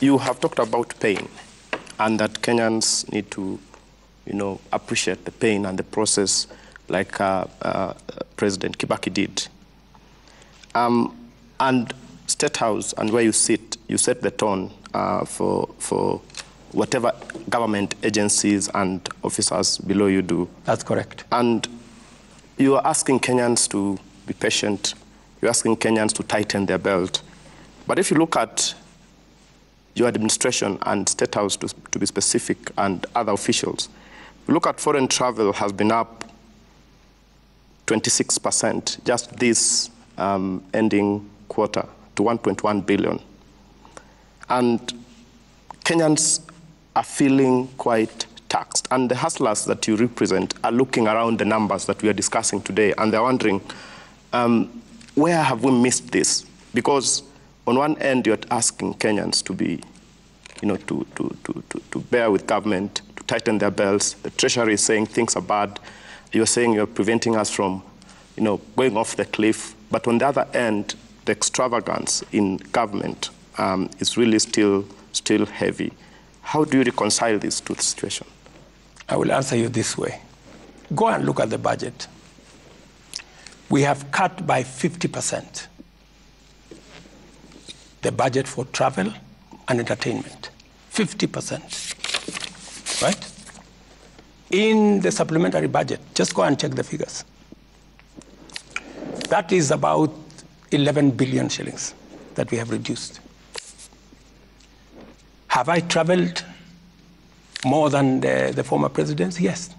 You have talked about pain and that Kenyans need to, appreciate the pain and the process like President Kibaki did. And State House and where you sit, you set the tone for whatever government agencies and officers below you do. That's correct. And you are asking Kenyans to be patient. You're asking Kenyans to tighten their belt. But if you look at your administration and State House, to be specific, and other officials, you look at foreign travel has been up 26% just this ending quarter to 1.1 billion. And Kenyans are feeling quite taxed. And the hustlers that you represent are looking around the numbers that we are discussing today, and they're wondering, where have we missed this? Because on one end, you're asking Kenyans to be, to bear with government, to tighten their belts. The Treasury is saying things are bad. You're saying you're preventing us from, going off the cliff. But on the other end, the extravagance in government is really still heavy. How do you reconcile these two situations? I will answer you this way. Go and look at the budget. We have cut by 50% the budget for travel and entertainment. 50%, right? In the supplementary budget, just go and check the figures. That is about 11 billion shillings that we have reduced. Have I traveled more than the former presidents? Yes.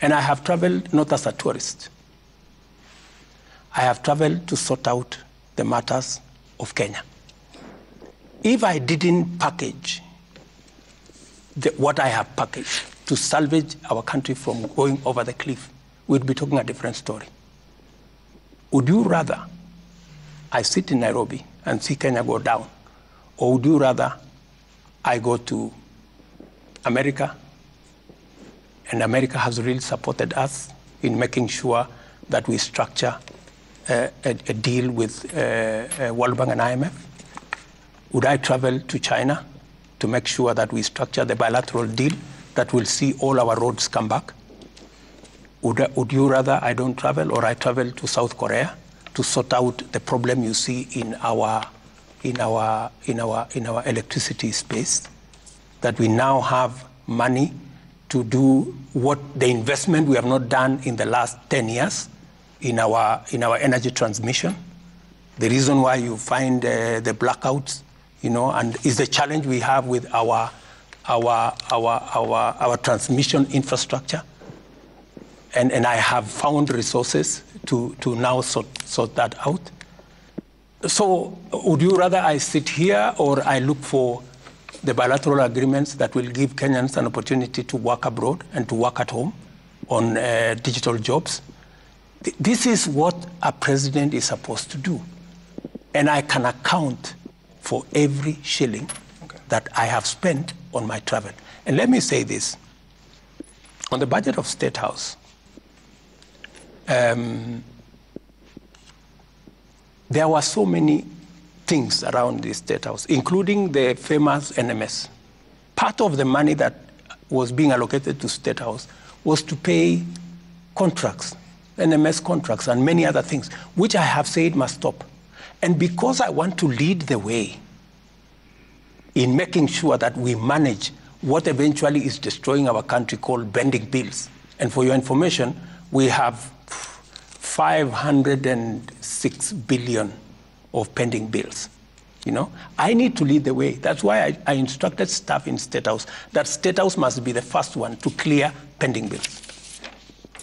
And I have traveled not as a tourist. I have traveled to sort out the matters of Kenya. If I didn't package what I have packaged to salvage our country from going over the cliff, we'd be talking a different story. Would you rather I sit in Nairobi and see Kenya go down, or would you rather I go to America, and America has really supported us in making sure that we structure a deal with World Bank and IMF? Would I travel to China to make sure that we structure the bilateral deal that will see all our roads come back? Would you rather I don't travel, or I travel to South Korea to sort out the problem you see in our electricity space? That we now have money to do what the investment we have not done in the last 10 years in our energy transmission. The reason why you find the blackouts, and is the challenge we have with our transmission infrastructure. And I have found resources to now sort that out. So would you rather I sit here, or I look for the bilateral agreements that will give Kenyans an opportunity to work abroad and to work at home on digital jobs? This is what a president is supposed to do. And I can account for every shilling that I have spent on my travel. And let me say this. On the budget of State House, there were so many things around the State House, including the famous NMS. Part of the money that was being allocated to State House was to pay contracts, NMS contracts, and many other things, which I have said must stop. And because I want to lead the way in making sure that we manage what eventually is destroying our country, called bending bills. And for your information, we have 506 billion of pending bills. I need to lead the way. That's why I instructed staff in State House that State House must be the first one to clear pending bills.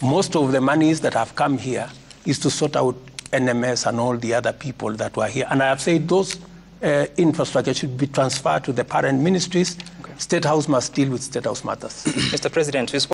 Most of the monies that have come here is to sort out NMS and all the other people that were here. And I have said those infrastructure should be transferred to the parent ministries. Okay. State House must deal with State House matters. Mr. President,